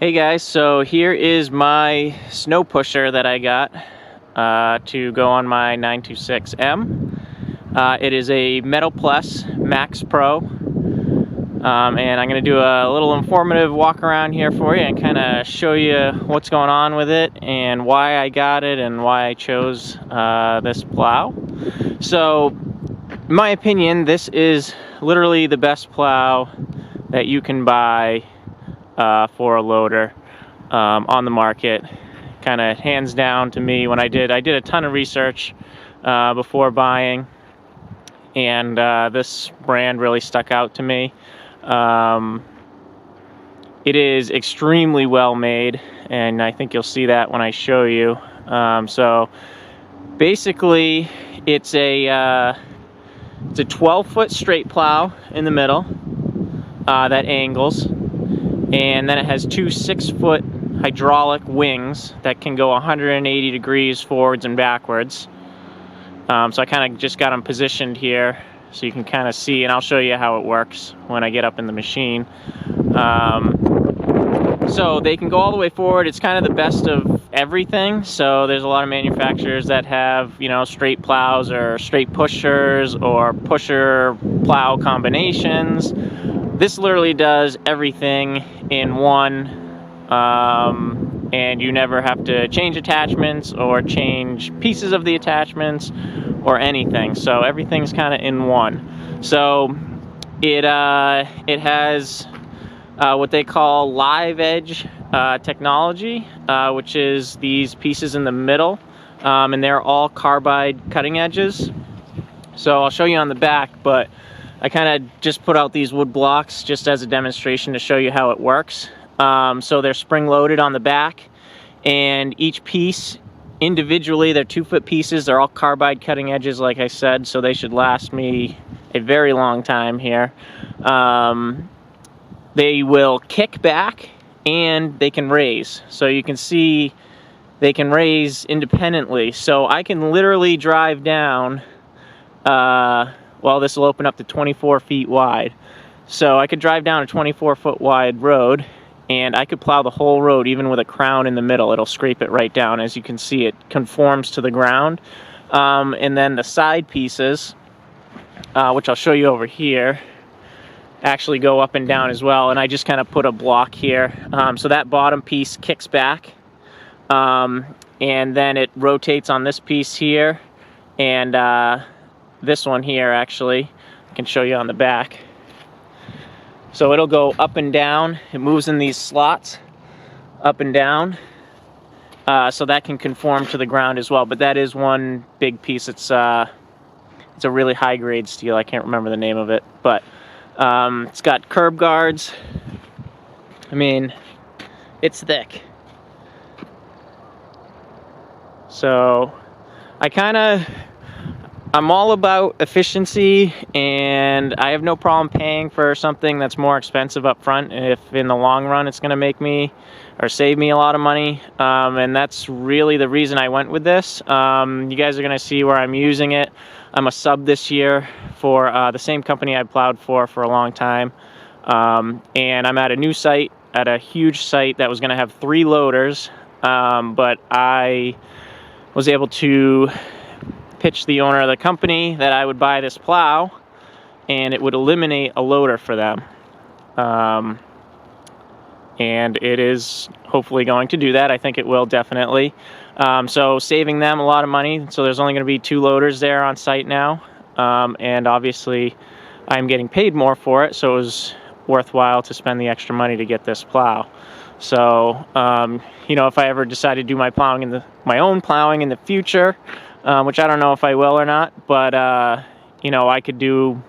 Hey guys, so here is my snow pusher that I got to go on my 926M. It is a MetalPless MaxxPro, and I'm going to do a little informative walk around here for you and kind of show you what's going on with it and why I got it and why I chose this plow. So, in my opinion, this is literally the best plow that you can buy for a loader on the market. Kind of hands down to me. When I did a ton of research before buying, and this brand really stuck out to me. It is extremely well made, and I think you'll see that when I show you. So basically it's a 12-foot straight plow in the middle that angles, and then it has two 6-foot hydraulic wings that can go 180 degrees forwards and backwards. So I kind of just got them positioned here so you can kind of see, and I'll show you how it works when I get up in the machine. So they can go all the way forward. It's kind of the best of everything. So there's a lot of manufacturers that have, you know, straight plows or straight pushers or pusher plow combinations. This literally does everything in one, and you never have to change attachments or change pieces of the attachments or anything. So everything's kind of in one. So it has what they call live edge technology, which is these pieces in the middle, and they're all carbide cutting edges. So I'll show you on the back, but I kind of just put out these wood blocks just as a demonstration to show you how it works. So they're spring loaded on the back, and each piece individually, they're 2-foot pieces. They're all carbide cutting edges, like I said, so they should last me a very long time here. They will kick back and they can raise. So you can see they can raise independently. So I can literally drive down, well, this will open up to 24 feet wide. So I could drive down a 24-foot wide road, and I could plow the whole road even with a crown in the middle. It'll scrape it right down. As you can see, it conforms to the ground. And then the side pieces, which I'll show you over here, actually go up and down as well. And I just kind of put a block here. So that bottom piece kicks back, and then it rotates on this piece here, and this one here, actually, I can show you on the back. So it'll go up and down. It moves in these slots, up and down, so that can conform to the ground as well. But that is one big piece. It's a really high-grade steel. I can't remember the name of it, but it's got curb guards. I mean, it's thick. So I'm all about efficiency, and I have no problem paying for something that's more expensive up front if in the long run it's going to make me or save me a lot of money. And that's really the reason I went with this. You guys are going to see where I'm using it. I'm a sub this year for the same company I plowed for a long time. And I'm at a new site, at a huge site that was going to have 3 loaders, but I was able to pitch the owner of the company that I would buy this plow and it would eliminate a loader for them. And it is hopefully going to do that. I think it will, definitely. So saving them a lot of money. So there's only going to be 2 loaders there on site now. And obviously I'm getting paid more for it, so it was worthwhile to spend the extra money to get this plow. So, you know, if I ever decide to do my own plowing in the future, which I don't know if I will or not, but you know, I could do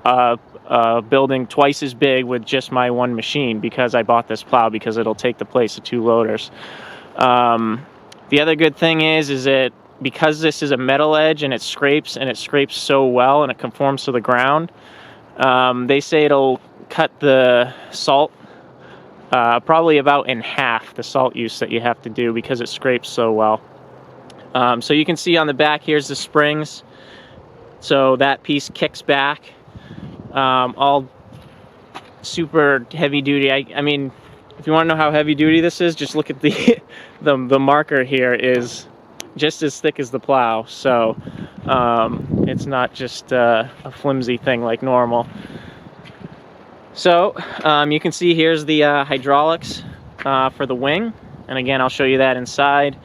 a building twice as big with just my one machine because I bought this plow, because it'll take the place of 2 loaders. The other good thing is that because this is a metal edge and it scrapes so well and it conforms to the ground, they say it'll cut the salt probably about in half, the salt use that you have to do, because it scrapes so well. So you can see on the back, here's the springs. So that piece kicks back, all super heavy duty. I mean, if you want to know how heavy duty this is, just look at the the marker here is just as thick as the plow, so it's not just a flimsy thing like normal. So you can see here's the hydraulics for the wing, and again I'll show you that inside.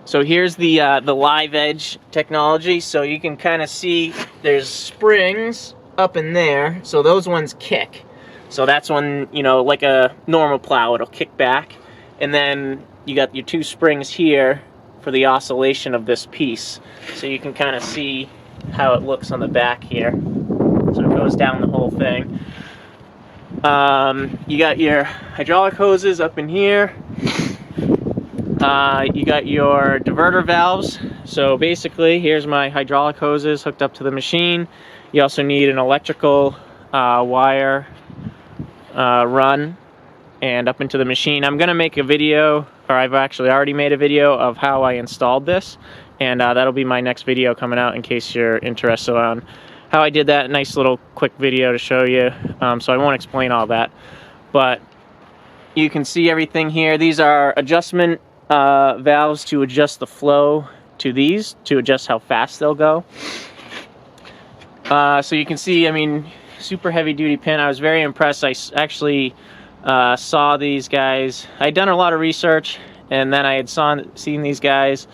So here's the live edge technology. So you can kind of see there's springs up in there. So those ones kick. So that's when, you know, like a normal plow, it'll kick back. And then you got your two springs here for the oscillation of this piece. So you can kind of see how it looks on the back here. So it goes down the whole thing. You got your hydraulic hoses up in here. You got your diverter valves. So basically, here's my hydraulic hoses hooked up to the machine. You also need an electrical wire run and up into the machine. I'm going to make a video, or I've actually already made a video of how I installed this, and that'll be my next video coming out in case you're interested on how I did that. Nice little quick video to show you, so I won't explain all that, but you can see everything here. These are adjustment valves to adjust the flow to these, to adjust how fast they'll go. So you can see, I mean, super heavy duty pin. I was very impressed. I actually saw these guys. I'd done a lot of research, and then I had seen these guys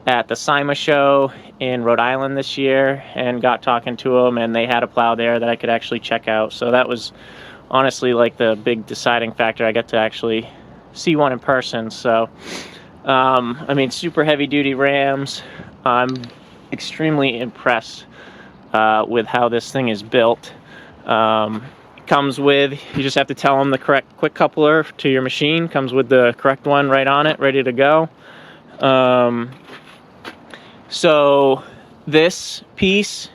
at the SIMA show in Rhode Island this year and got talking to them, and they had a plow there that I could actually check out. So that was honestly like the big deciding factor. I got to actually see one in person. So I mean, super heavy duty rams. I'm extremely impressed with how this thing is built. Comes with, you just have to tell them the correct quick coupler to your machine. Comes with the correct one right on it, ready to go. So this piece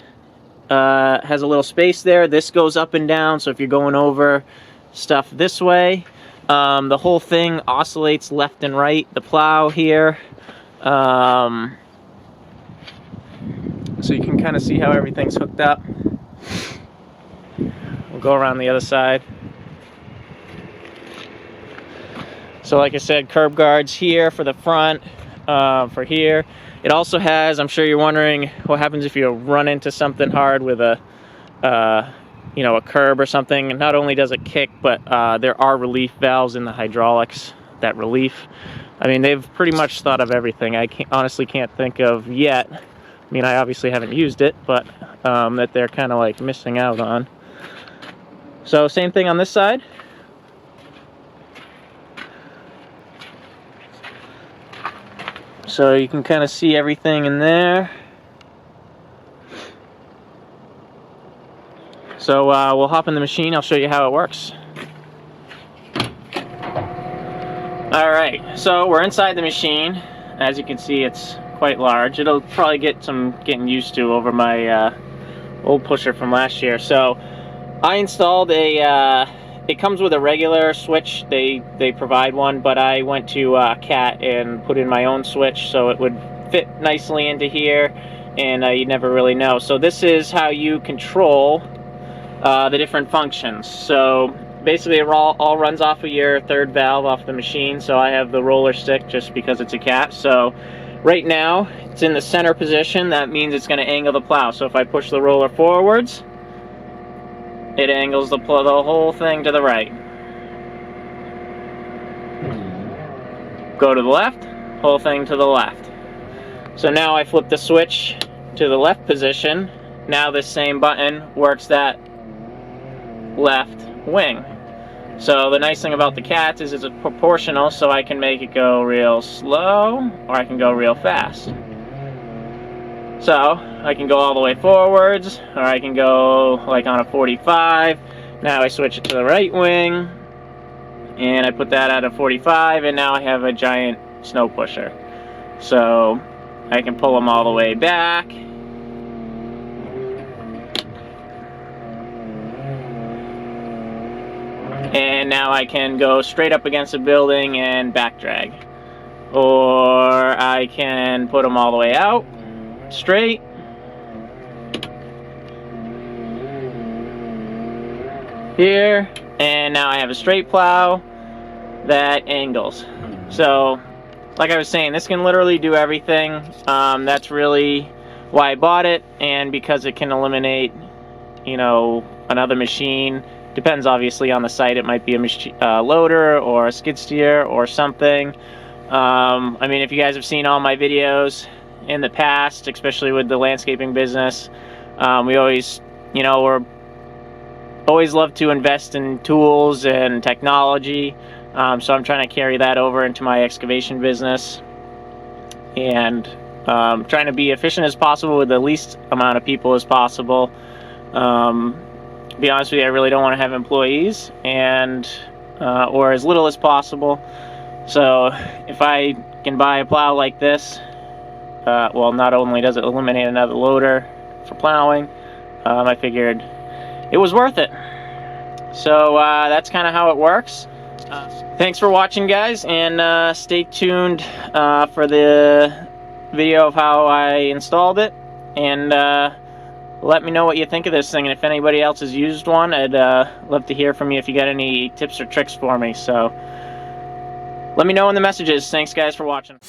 has a little space there. This goes up and down, so if you're going over stuff this way, the whole thing oscillates left and right. The plow here, so you can kind of see how everything's hooked up. We'll go around the other side. So like I said, curb guards here for the front, for here. It also has, I'm sure you're wondering what happens if you run into something hard with a you know, a curb or something. And not only does it kick, but there are relief valves in the hydraulics that relief. I mean, they've pretty much thought of everything. I honestly can't think of yet. I mean, I obviously haven't used it, but that they're kind of like missing out on. So same thing on this side. So you can kind of see everything in there. So we'll hop in the machine. I'll show you how it works. Alright, so we're inside the machine. As you can see, it's quite large. It'll probably get some getting used to over my old pusher from last year. So I installed a, it comes with a regular switch. They provide one, but I went to Cat and put in my own switch so it would fit nicely into here, and you never really know. So this is how you control the different functions. So basically it all runs off of your third valve off the machine. So I have the roller stick just because it's a Cat. So right now it's in the center position. That means it's going to angle the plow. So if I push the roller forwards, it angles the whole thing to the right. Go to the left, whole thing to the left. So now I flip the switch to the left position. Now this same button works that left wing. So the nice thing about the Cats is it's proportional, so I can make it go real slow or I can go real fast. So I can go all the way forwards, or I can go like on a 45. Now I switch it to the right wing, and I put that at a 45, and now I have a giant snow pusher. So I can pull them all the way back. And now I can go straight up against a building and back drag. Or I can put them all the way out, straight. here, and now I have a straight plow that angles. So, like I was saying, this can literally do everything. That's really why I bought it, and because it can eliminate, you know, another machine. Depends obviously on the site. It might be a loader or a skid steer or something. I mean, if you guys have seen all my videos in the past, especially with the landscaping business, we always, you know, always love to invest in tools and technology. So I'm trying to carry that over into my excavation business, and trying to be efficient as possible with the least amount of people as possible. To be honest with you, I really don't want to have employees, and or as little as possible. So if I can buy a plow like this, well, not only does it eliminate another loader for plowing, I figured it was worth it. So that's kind of how it works. Thanks for watching, guys, and stay tuned for the video of how I installed it, and let me know what you think of this thing, and if anybody else has used one, I'd love to hear from you if you got any tips or tricks for me. So let me know in the messages. Thanks, guys, for watching.